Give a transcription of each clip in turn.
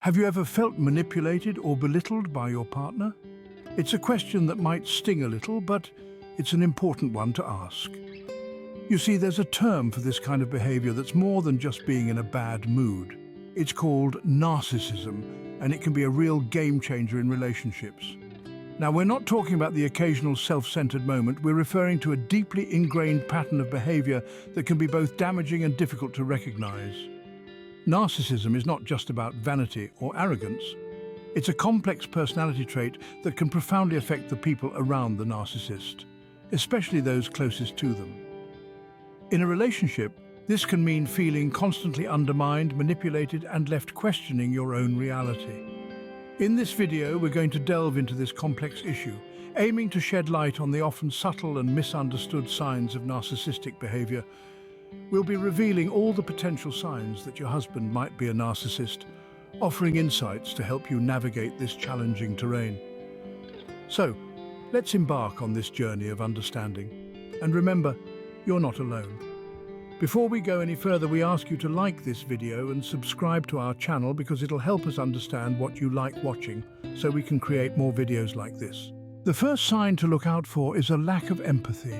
Have you ever felt manipulated or belittled by your partner? It's a question that might sting a little, but it's an important one to ask. You see, there's a term for this kind of behavior that's more than just being in a bad mood. It's called narcissism, and it can be a real game changer in relationships. Now, we're not talking about the occasional self-centered moment. We're referring to a deeply ingrained pattern of behavior that can be both damaging and difficult to recognize. Narcissism is not just about vanity or arrogance. It's a complex personality trait that can profoundly affect the people around the narcissist, especially those closest to them. In a relationship, this can mean feeling constantly undermined, manipulated, and left questioning your own reality. In this video, we're going to delve into this complex issue, aiming to shed light on the often subtle and misunderstood signs of narcissistic behavior. We'll be revealing all the potential signs that your husband might be a narcissist, offering insights to help you navigate this challenging terrain. So, let's embark on this journey of understanding. And remember, you're not alone. Before we go any further, we ask you to like this video and subscribe to our channel because it'll help us understand what you like watching so we can create more videos like this. The first sign to look out for is a lack of empathy.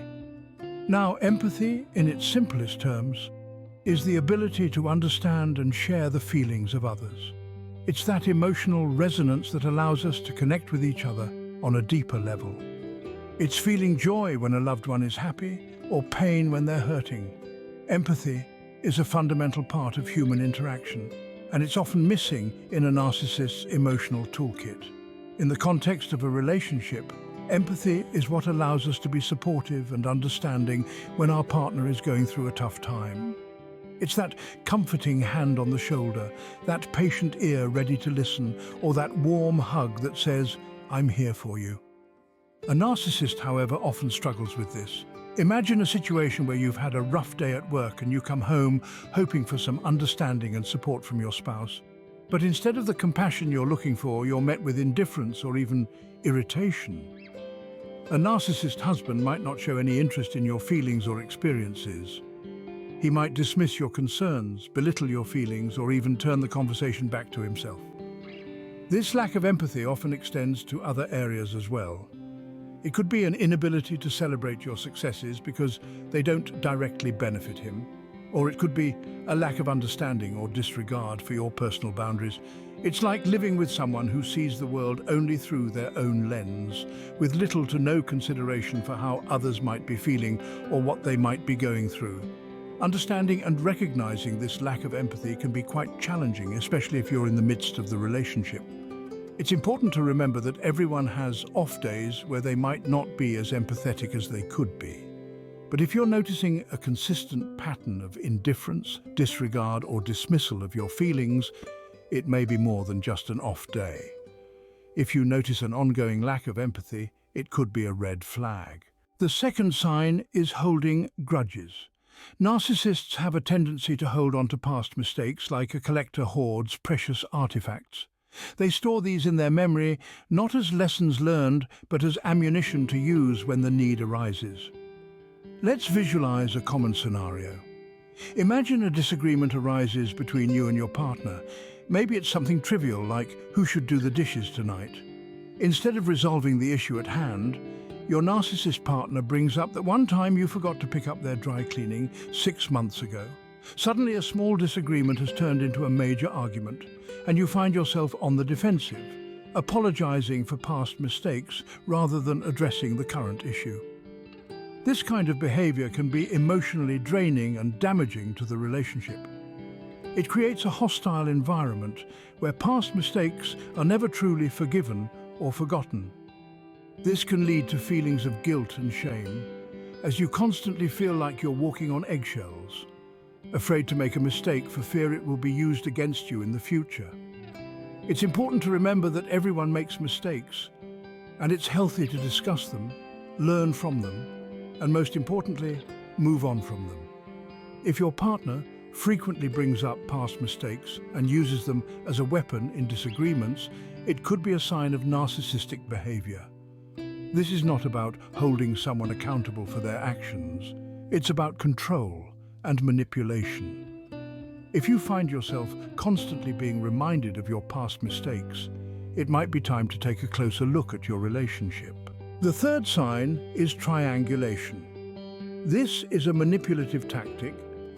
Now, empathy, in its simplest terms, is the ability to understand and share the feelings of others. It's that emotional resonance that allows us to connect with each other on a deeper level. It's feeling joy when a loved one is happy or pain when they're hurting. Empathy is a fundamental part of human interaction, and it's often missing in a narcissist's emotional toolkit. In the context of a relationship, empathy is what allows us to be supportive and understanding when our partner is going through a tough time. It's that comforting hand on the shoulder, that patient ear ready to listen, or that warm hug that says, "I'm here for you." A narcissist, however, often struggles with this. Imagine a situation where you've had a rough day at work and you come home hoping for some understanding and support from your spouse. But instead of the compassion you're looking for, you're met with indifference or even irritation. A narcissist husband might not show any interest in your feelings or experiences. He might dismiss your concerns, belittle your feelings, or even turn the conversation back to himself. This lack of empathy often extends to other areas as well. It could be an inability to celebrate your successes because they don't directly benefit him. Or it could be a lack of understanding or disregard for your personal boundaries. It's like living with someone who sees the world only through their own lens, with little to no consideration for how others might be feeling or what they might be going through. Understanding and recognizing this lack of empathy can be quite challenging, especially if you're in the midst of the relationship. It's important to remember that everyone has off days where they might not be as empathetic as they could be. But if you're noticing a consistent pattern of indifference, disregard, or dismissal of your feelings, it may be more than just an off day. If you notice an ongoing lack of empathy, it could be a red flag. The second sign is holding grudges. Narcissists have a tendency to hold on to past mistakes like a collector hoards precious artifacts. They store these in their memory, not as lessons learned, but as ammunition to use when the need arises. Let's visualize a common scenario. Imagine a disagreement arises between you and your partner. Maybe it's something trivial like who should do the dishes tonight. Instead of resolving the issue at hand, your narcissist partner brings up that one time you forgot to pick up their dry cleaning 6 months ago. Suddenly, a small disagreement has turned into a major argument, and you find yourself on the defensive, apologizing for past mistakes rather than addressing the current issue. This kind of behavior can be emotionally draining and damaging to the relationship. It creates a hostile environment where past mistakes are never truly forgiven or forgotten. This can lead to feelings of guilt and shame, as you constantly feel like you're walking on eggshells, afraid to make a mistake for fear it will be used against you in the future. It's important to remember that everyone makes mistakes, and it's healthy to discuss them, learn from them, and most importantly, move on from them. If your partner frequently brings up past mistakes and uses them as a weapon in disagreements, it could be a sign of narcissistic behavior. This is not about holding someone accountable for their actions. It's about control and manipulation. If you find yourself constantly being reminded of your past mistakes, it might be time to take a closer look at your relationship. The third sign is triangulation. This is a manipulative tactic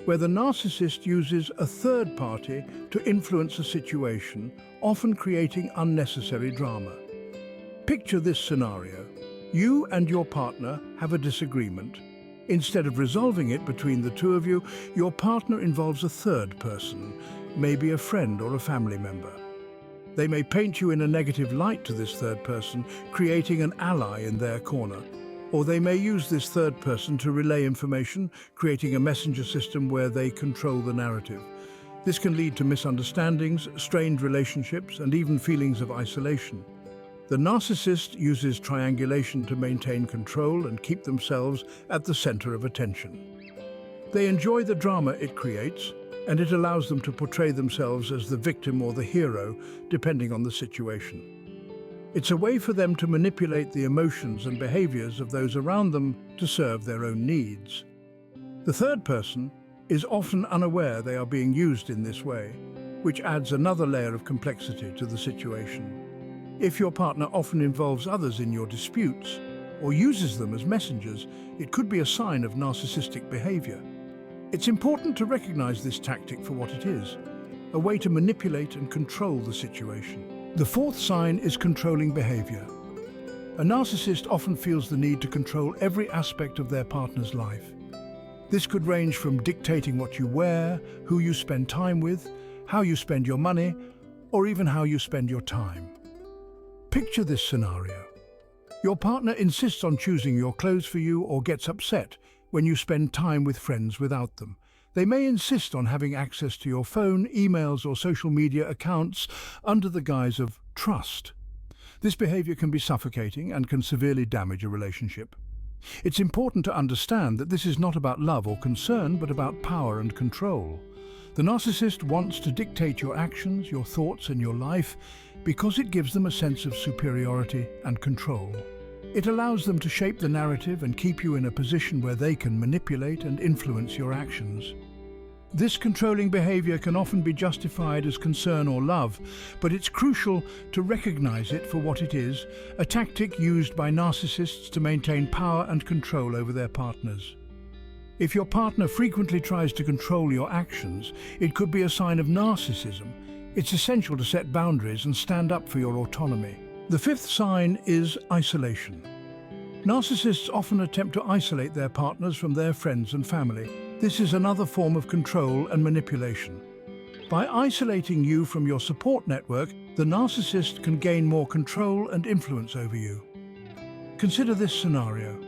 where the narcissist uses a third party to influence a situation, often creating unnecessary drama. Picture this scenario. You and your partner have a disagreement. Instead of resolving it between the two of you, your partner involves a third person, maybe a friend or a family member. They may paint you in a negative light to this third person, creating an ally in their corner. Or they may use this third person to relay information, creating a messenger system where they control the narrative. This can lead to misunderstandings, strained relationships, and even feelings of isolation. The narcissist uses triangulation to maintain control and keep themselves at the center of attention. They enjoy the drama it creates, and it allows them to portray themselves as the victim or the hero, depending on the situation. It's a way for them to manipulate the emotions and behaviors of those around them to serve their own needs. The third person is often unaware they are being used in this way, which adds another layer of complexity to the situation. If your partner often involves others in your disputes or uses them as messengers, it could be a sign of narcissistic behavior. It's important to recognize this tactic for what it is, a way to manipulate and control the situation. The fourth sign is controlling behavior. A narcissist often feels the need to control every aspect of their partner's life. This could range from dictating what you wear, who you spend time with, how you spend your money, or even how you spend your time. Picture this scenario. Your partner insists on choosing your clothes for you or gets upset when you spend time with friends without them. They may insist on having access to your phone, emails, or social media accounts under the guise of trust. This behavior can be suffocating and can severely damage a relationship. It's important to understand that this is not about love or concern, but about power and control. The narcissist wants to dictate your actions, your thoughts, and your life because it gives them a sense of superiority and control. It allows them to shape the narrative and keep you in a position where they can manipulate and influence your actions. This controlling behavior can often be justified as concern or love, but it's crucial to recognize it for what it is, a tactic used by narcissists to maintain power and control over their partners. If your partner frequently tries to control your actions, it could be a sign of narcissism. It's essential to set boundaries and stand up for your autonomy. The fifth sign is isolation. Narcissists often attempt to isolate their partners from their friends and family. This is another form of control and manipulation. By isolating you from your support network, the narcissist can gain more control and influence over you. Consider this scenario.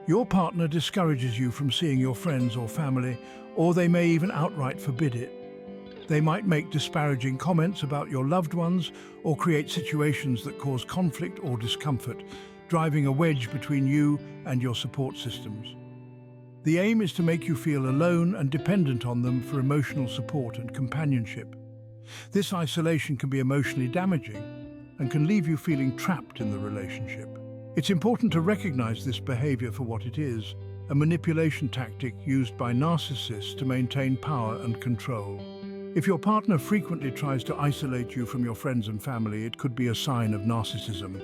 Your partner discourages you from seeing your friends or family, or they may even outright forbid it. They might make disparaging comments about your loved ones or create situations that cause conflict or discomfort, driving a wedge between you and your support systems. The aim is to make you feel alone and dependent on them for emotional support and companionship. This isolation can be emotionally damaging and can leave you feeling trapped in the relationship. It's important to recognize this behavior for what it is, a manipulation tactic used by narcissists to maintain power and control. If your partner frequently tries to isolate you from your friends and family, it could be a sign of narcissism.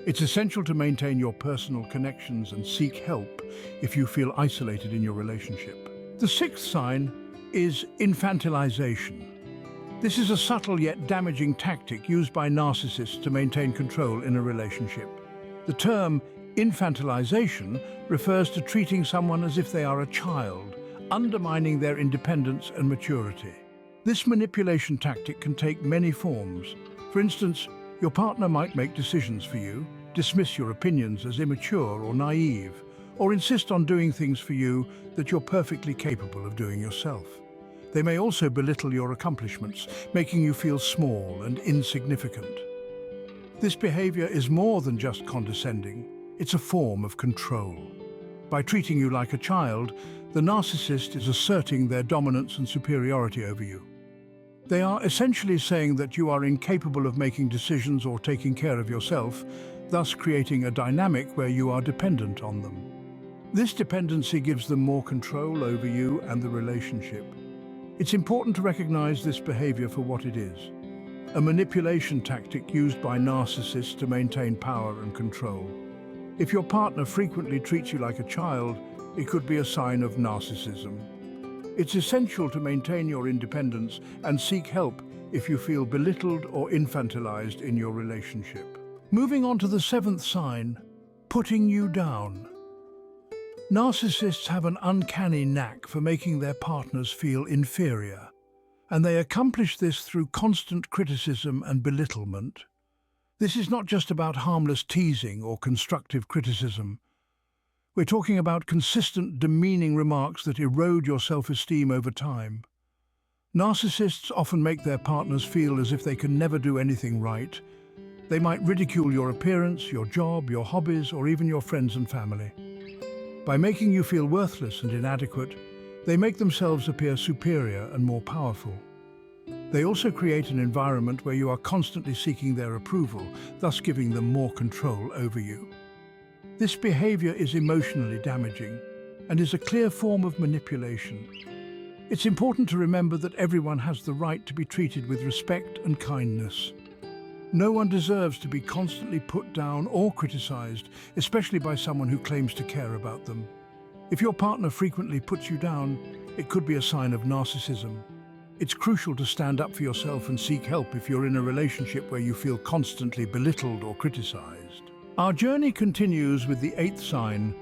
It's essential to maintain your personal connections and seek help if you feel isolated in your relationship. The sixth sign is infantilization. This is a subtle yet damaging tactic used by narcissists to maintain control in a relationship. The term infantilization refers to treating someone as if they are a child, undermining their independence and maturity. This manipulation tactic can take many forms. For instance, your partner might make decisions for you, dismiss your opinions as immature or naive, or insist on doing things for you that you're perfectly capable of doing yourself. They may also belittle your accomplishments, making you feel small and insignificant. This behavior is more than just condescending. It's a form of control. By treating you like a child, the narcissist is asserting their dominance and superiority over you. They are essentially saying that you are incapable of making decisions or taking care of yourself, thus creating a dynamic where you are dependent on them. This dependency gives them more control over you and the relationship. It's important to recognize this behavior for what it is: a manipulation tactic used by narcissists to maintain power and control. If your partner frequently treats you like a child, it could be a sign of narcissism. It's essential to maintain your independence and seek help if you feel belittled or infantilized in your relationship. Moving on to the seventh sign, putting you down. Narcissists have an uncanny knack for making their partners feel inferior, and they accomplish this through constant criticism and belittlement. This is not just about harmless teasing or constructive criticism. We're talking about consistent, demeaning remarks that erode your self-esteem over time. Narcissists often make their partners feel as if they can never do anything right. They might ridicule your appearance, your job, your hobbies, or even your friends and family. By making you feel worthless and inadequate, they make themselves appear superior and more powerful. They also create an environment where you are constantly seeking their approval, thus giving them more control over you. This behavior is emotionally damaging and is a clear form of manipulation. It's important to remember that everyone has the right to be treated with respect and kindness. No one deserves to be constantly put down or criticized, especially by someone who claims to care about them. If your partner frequently puts you down, it could be a sign of narcissism. It's crucial to stand up for yourself and seek help if you're in a relationship where you feel constantly belittled or criticized. Our journey continues with the eighth sign,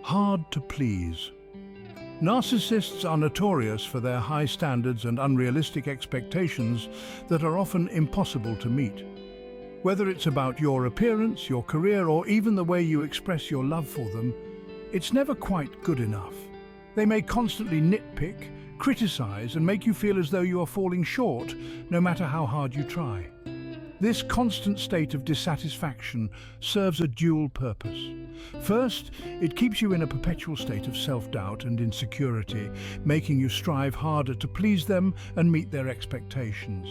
hard to please. Narcissists are notorious for their high standards and unrealistic expectations that are often impossible to meet. Whether it's about your appearance, your career, or even the way you express your love for them, it's never quite good enough. They may constantly nitpick, criticize, and make you feel as though you are falling short, no matter how hard you try. This constant state of dissatisfaction serves a dual purpose. First, it keeps you in a perpetual state of self-doubt and insecurity, making you strive harder to please them and meet their expectations.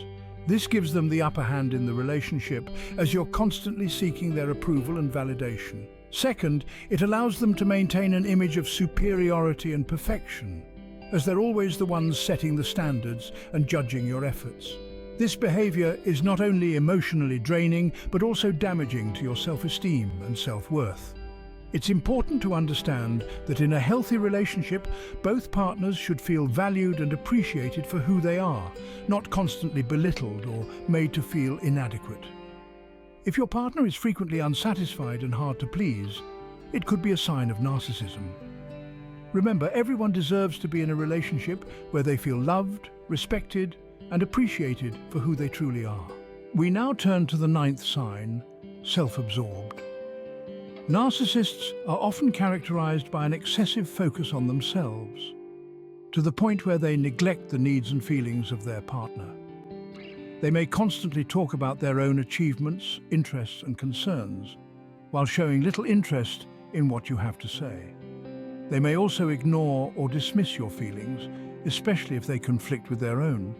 This gives them the upper hand in the relationship as you're constantly seeking their approval and validation. Second, it allows them to maintain an image of superiority and perfection, as they're always the ones setting the standards and judging your efforts. This behavior is not only emotionally draining, but also damaging to your self-esteem and self-worth. It's important to understand that in a healthy relationship, both partners should feel valued and appreciated for who they are, not constantly belittled or made to feel inadequate. If your partner is frequently unsatisfied and hard to please, it could be a sign of narcissism. Remember, everyone deserves to be in a relationship where they feel loved, respected, and appreciated for who they truly are. We now turn to the ninth sign, self-absorbed. Narcissists are often characterized by an excessive focus on themselves, to the point where they neglect the needs and feelings of their partner. They may constantly talk about their own achievements, interests, and concerns, while showing little interest in what you have to say. They may also ignore or dismiss your feelings, especially if they conflict with their own.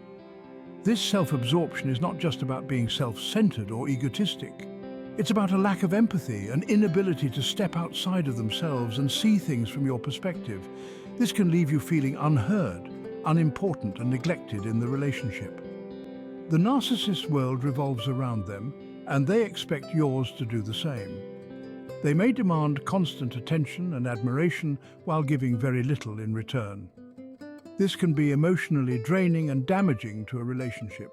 This self-absorption is not just about being self-centered or egotistic. It's about a lack of empathy, an inability to step outside of themselves and see things from your perspective. This can leave you feeling unheard, unimportant, and neglected in the relationship. The narcissist world revolves around them, and they expect yours to do the same. They may demand constant attention and admiration while giving very little in return. This can be emotionally draining and damaging to a relationship.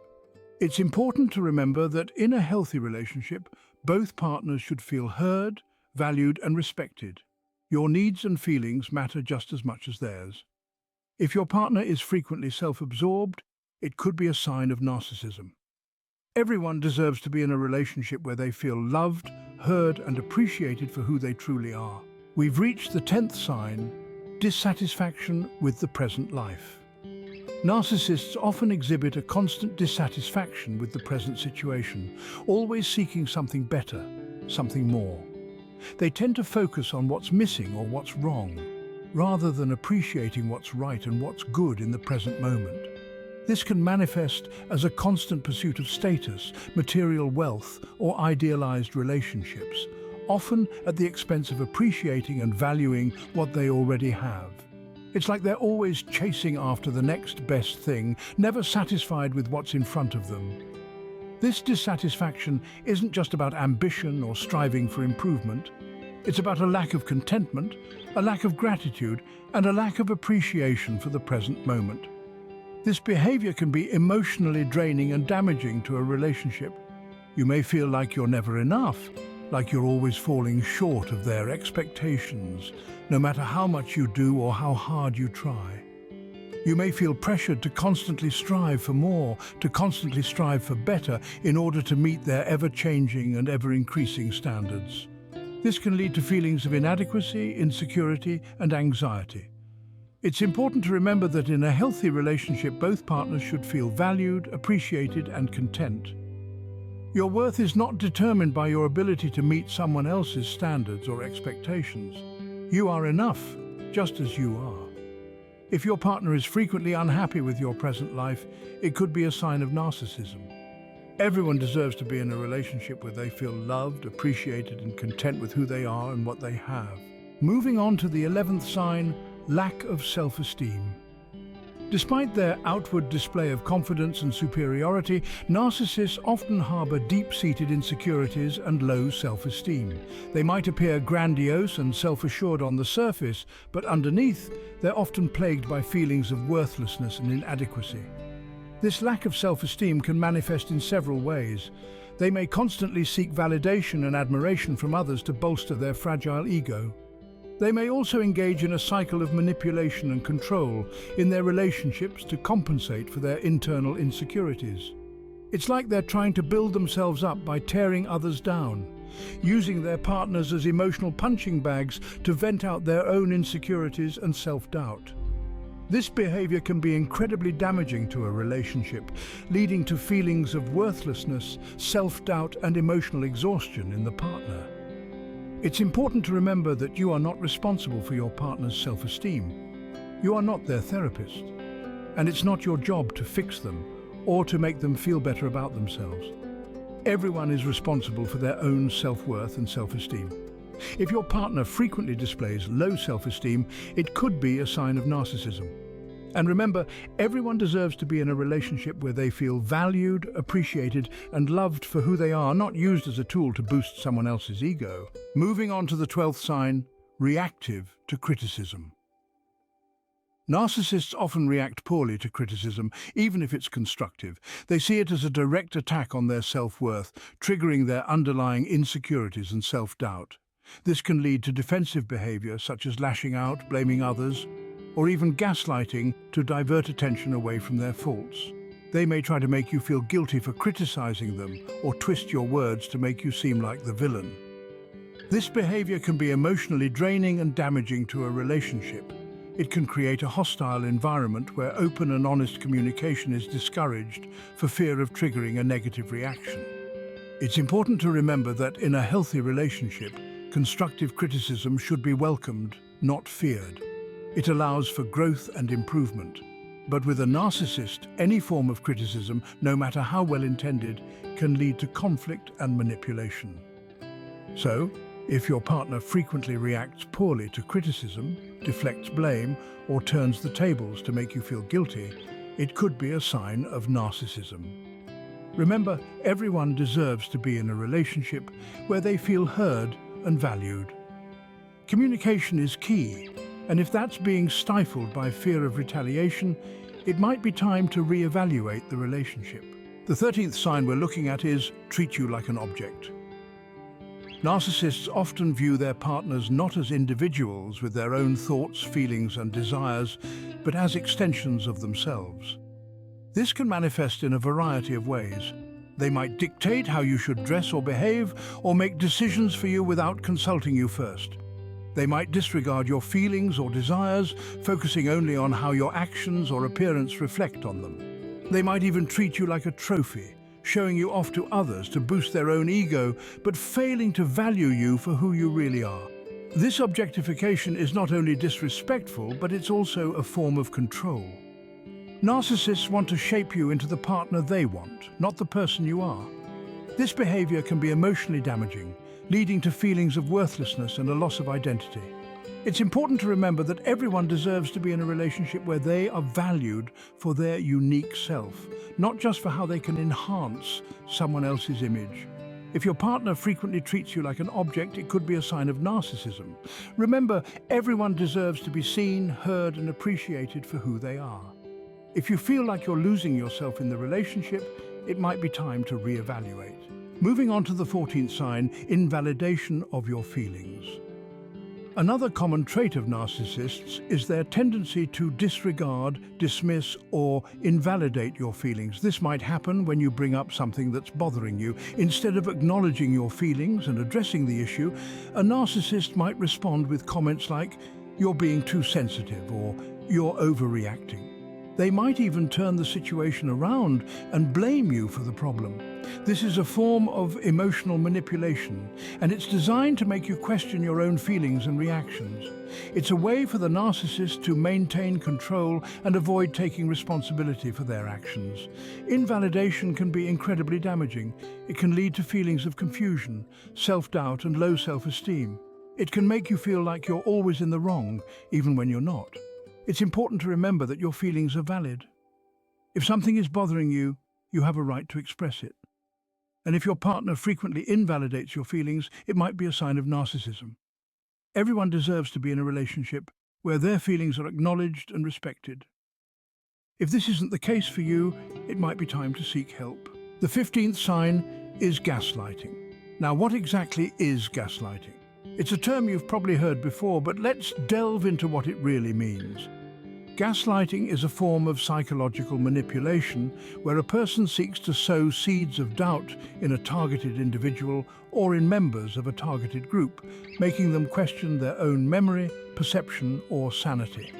It's important to remember that in a healthy relationship, both partners should feel heard, valued, and respected. Your needs and feelings matter just as much as theirs. If your partner is frequently self-absorbed, it could be a sign of narcissism. Everyone deserves to be in a relationship where they feel loved, heard, and appreciated for who they truly are. We've reached the 10th sign, dissatisfaction with the present life. Narcissists often exhibit a constant dissatisfaction with the present situation, always seeking something better, something more. They tend to focus on what's missing or what's wrong, rather than appreciating what's right and what's good in the present moment. This can manifest as a constant pursuit of status, material wealth, or idealized relationships, often at the expense of appreciating and valuing what they already have. It's like they're always chasing after the next best thing, never satisfied with what's in front of them. This dissatisfaction isn't just about ambition or striving for improvement. It's about a lack of contentment, a lack of gratitude, and a lack of appreciation for the present moment. This behavior can be emotionally draining and damaging to a relationship. You may feel like you're never enough, like you're always falling short of their expectations, no matter how much you do or how hard you try. You may feel pressured to constantly strive for more, to constantly strive for better in order to meet their ever-changing and ever-increasing standards. This can lead to feelings of inadequacy, insecurity, and anxiety. It's important to remember that in a healthy relationship, both partners should feel valued, appreciated, and content. Your worth is not determined by your ability to meet someone else's standards or expectations. You are enough, just as you are. If your partner is frequently unhappy with your present life, it could be a sign of narcissism. Everyone deserves to be in a relationship where they feel loved, appreciated, and content with who they are and what they have. Moving on to the 11th sign, lack of self-esteem. Despite their outward display of confidence and superiority, narcissists often harbor deep-seated insecurities and low self-esteem. They might appear grandiose and self-assured on the surface, but underneath, they're often plagued by feelings of worthlessness and inadequacy. This lack of self-esteem can manifest in several ways. They may constantly seek validation and admiration from others to bolster their fragile ego. They may also engage in a cycle of manipulation and control in their relationships to compensate for their internal insecurities. It's like they're trying to build themselves up by tearing others down, using their partners as emotional punching bags to vent out their own insecurities and self-doubt. This behavior can be incredibly damaging to a relationship, leading to feelings of worthlessness, self-doubt, and emotional exhaustion in the partner. It's important to remember that you are not responsible for your partner's self-esteem. You are not their therapist, and it's not your job to fix them or to make them feel better about themselves. Everyone is responsible for their own self-worth and self-esteem. If your partner frequently displays low self-esteem, it could be a sign of narcissism. And remember, everyone deserves to be in a relationship where they feel valued, appreciated, and loved for who they are, not used as a tool to boost someone else's ego. Moving on to the 12th sign, reactive to criticism. Narcissists often react poorly to criticism, even if it's constructive. They see it as a direct attack on their self-worth, triggering their underlying insecurities and self-doubt. This can lead to defensive behavior such as lashing out, blaming others, or even gaslighting to divert attention away from their faults. They may try to make you feel guilty for criticizing them or twist your words to make you seem like the villain. This behavior can be emotionally draining and damaging to a relationship. It can create a hostile environment where open and honest communication is discouraged for fear of triggering a negative reaction. It's important to remember that in a healthy relationship, constructive criticism should be welcomed, not feared. It allows for growth and improvement. But with a narcissist, any form of criticism, no matter how well intended, can lead to conflict and manipulation. So, if your partner frequently reacts poorly to criticism, deflects blame, or turns the tables to make you feel guilty, it could be a sign of narcissism. Remember, everyone deserves to be in a relationship where they feel heard and valued. Communication is key, and if that's being stifled by fear of retaliation, it might be time to reevaluate the relationship. The 13th sign we're looking at is treat you like an object. Narcissists often view their partners not as individuals with their own thoughts, feelings, and desires, but as extensions of themselves. This can manifest in a variety of ways. They might dictate how you should dress or behave, or make decisions for you without consulting you first. They might disregard your feelings or desires, focusing only on how your actions or appearance reflect on them. They might even treat you like a trophy, showing you off to others to boost their own ego, but failing to value you for who you really are. This objectification is not only disrespectful, but it's also a form of control. Narcissists want to shape you into the partner they want, not the person you are. This behavior can be emotionally damaging, leading to feelings of worthlessness and a loss of identity. It's important to remember that everyone deserves to be in a relationship where they are valued for their unique self, not just for how they can enhance someone else's image. If your partner frequently treats you like an object, it could be a sign of narcissism. Remember, everyone deserves to be seen, heard, and appreciated for who they are. If you feel like you're losing yourself in the relationship, it might be time to reevaluate. Moving on to the 14th sign, invalidation of your feelings. Another common trait of narcissists is their tendency to disregard, dismiss, or invalidate your feelings. This might happen when you bring up something that's bothering you. Instead of acknowledging your feelings and addressing the issue, a narcissist might respond with comments like, "You're being too sensitive," or "You're overreacting." They might even turn the situation around and blame you for the problem. This is a form of emotional manipulation, and it's designed to make you question your own feelings and reactions. It's a way for the narcissist to maintain control and avoid taking responsibility for their actions. Invalidation can be incredibly damaging. It can lead to feelings of confusion, self-doubt, and low self-esteem. It can make you feel like you're always in the wrong, even when you're not. It's important to remember that your feelings are valid. If something is bothering you, you have a right to express it. And if your partner frequently invalidates your feelings, it might be a sign of narcissism. Everyone deserves to be in a relationship where their feelings are acknowledged and respected. If this isn't the case for you, it might be time to seek help. The 15th sign is gaslighting. Now, what exactly is gaslighting? It's a term you've probably heard before, but let's delve into what it really means. Gaslighting is a form of psychological manipulation where a person seeks to sow seeds of doubt in a targeted individual or in members of a targeted group, making them question their own memory, perception, or sanity.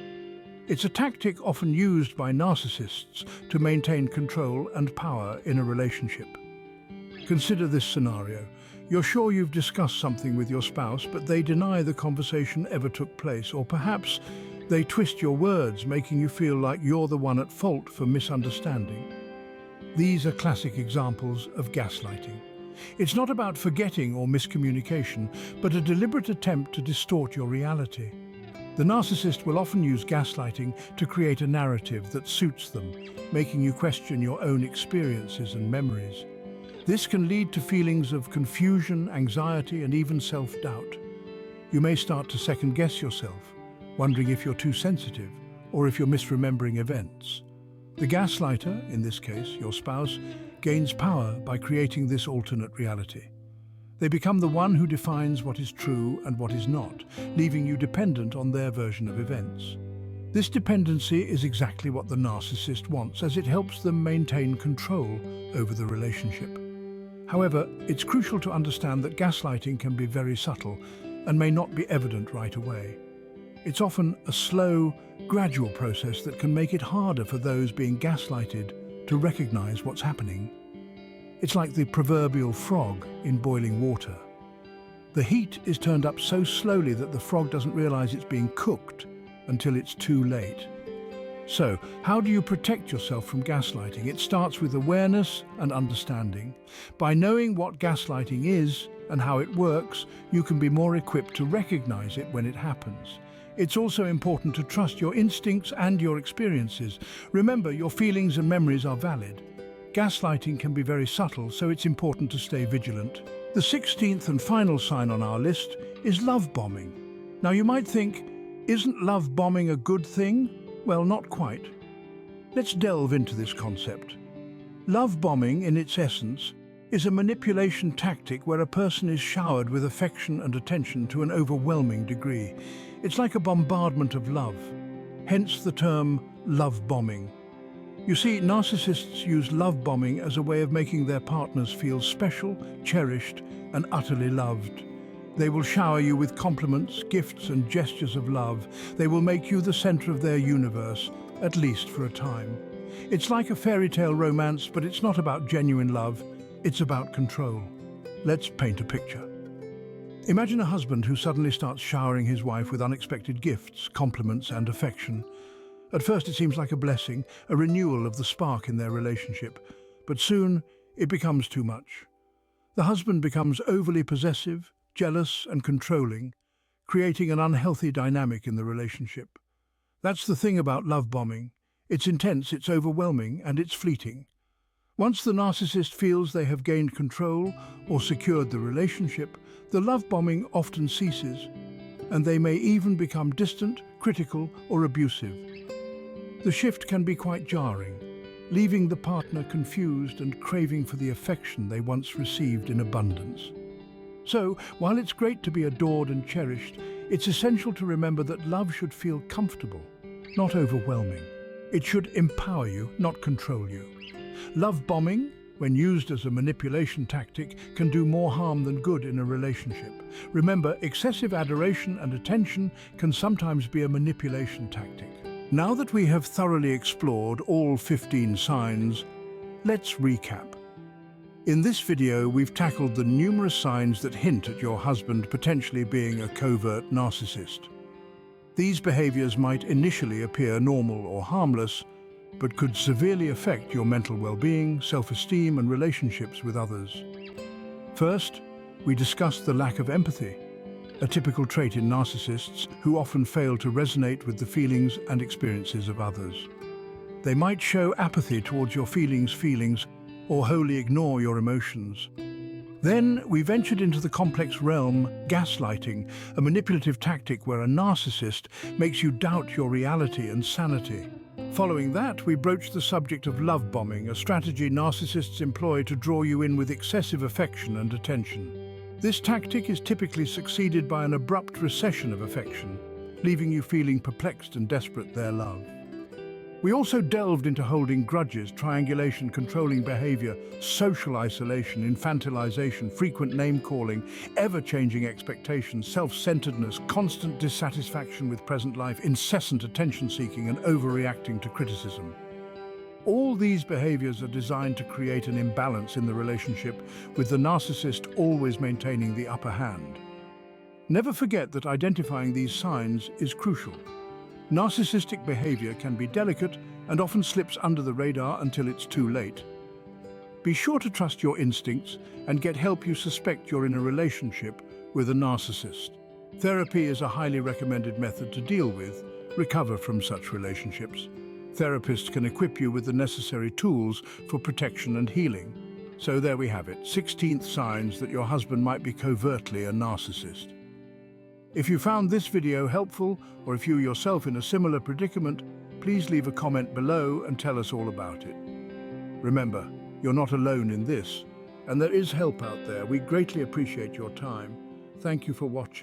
It's a tactic often used by narcissists to maintain control and power in a relationship. Consider this scenario. You're sure you've discussed something with your spouse, but they deny the conversation ever took place, or perhaps they twist your words, making you feel like you're the one at fault for misunderstanding. These are classic examples of gaslighting. It's not about forgetting or miscommunication, but a deliberate attempt to distort your reality. The narcissist will often use gaslighting to create a narrative that suits them, making you question your own experiences and memories. This can lead to feelings of confusion, anxiety, and even self-doubt. You may start to second-guess yourself, wondering if you're too sensitive or if you're misremembering events. The gaslighter, in this case your spouse, gains power by creating this alternate reality. They become the one who defines what is true and what is not, leaving you dependent on their version of events. This dependency is exactly what the narcissist wants, as it helps them maintain control over the relationship. However, it's crucial to understand that gaslighting can be very subtle and may not be evident right away. It's often a slow, gradual process that can make it harder for those being gaslighted to recognize what's happening. It's like the proverbial frog in boiling water. The heat is turned up so slowly that the frog doesn't realize it's being cooked until it's too late. So, how do you protect yourself from gaslighting? It starts with awareness and understanding. By knowing what gaslighting is and how it works, you can be more equipped to recognize it when it happens. It's also important to trust your instincts and your experiences. Remember, your feelings and memories are valid. Gaslighting can be very subtle, so it's important to stay vigilant. The 16th and final sign on our list is love bombing. Now you might think, isn't love bombing a good thing? Well, not quite. Let's delve into this concept. Love bombing, in its essence, is a manipulation tactic where a person is showered with affection and attention to an overwhelming degree. It's like a bombardment of love, hence the term love bombing. You see, narcissists use love bombing as a way of making their partners feel special, cherished, and utterly loved. They will shower you with compliments, gifts, and gestures of love. They will make you the center of their universe, at least for a time. It's like a fairy tale romance, but it's not about genuine love. It's about control. Let's paint a picture. Imagine a husband who suddenly starts showering his wife with unexpected gifts, compliments, and affection. At first it seems like a blessing, a renewal of the spark in their relationship, but soon it becomes too much. The husband becomes overly possessive, jealous, and controlling, creating an unhealthy dynamic in the relationship. That's the thing about love bombing. It's intense, it's overwhelming, and it's fleeting. Once the narcissist feels they have gained control or secured the relationship, the love bombing often ceases, and they may even become distant, critical, or abusive. The shift can be quite jarring, leaving the partner confused and craving for the affection they once received in abundance. So, while it's great to be adored and cherished, it's essential to remember that love should feel comfortable, not overwhelming. It should empower you, not control you. Love bombing, when used as a manipulation tactic, can do more harm than good in a relationship. Remember, excessive adoration and attention can sometimes be a manipulation tactic. Now that we have thoroughly explored all 15 signs, let's recap. In this video, we've tackled the numerous signs that hint at your husband potentially being a covert narcissist. These behaviors might initially appear normal or harmless, but could severely affect your mental well-being, self-esteem, and relationships with others. First, we discussed the lack of empathy, a typical trait in narcissists who often fail to resonate with the feelings and experiences of others. They might show apathy towards your feelings, or wholly ignore your emotions. Then we ventured into the complex realm, gaslighting, a manipulative tactic where a narcissist makes you doubt your reality and sanity. Following that, we broached the subject of love bombing, a strategy narcissists employ to draw you in with excessive affection and attention. This tactic is typically succeeded by an abrupt recession of affection, leaving you feeling perplexed and desperate their love. We also delved into holding grudges, triangulation, controlling behavior, social isolation, infantilization, frequent name-calling, ever-changing expectations, self-centeredness, constant dissatisfaction with present life, incessant attention-seeking, and overreacting to criticism. All these behaviors are designed to create an imbalance in the relationship, with the narcissist always maintaining the upper hand. Never forget that identifying these signs is crucial. Narcissistic behavior can be delicate and often slips under the radar until it's too late. Be sure to trust your instincts and get help you suspect you're in a relationship with a narcissist. Therapy is a highly recommended method to deal with, recover from such relationships. Therapists can equip you with the necessary tools for protection and healing. So there we have it, 16 signs that your husband might be covertly a narcissist. If you found this video helpful, or if you yourself in a similar predicament, please leave a comment below and tell us all about it. Remember, you're not alone in this, and there is help out there. We greatly appreciate your time. Thank you for watching.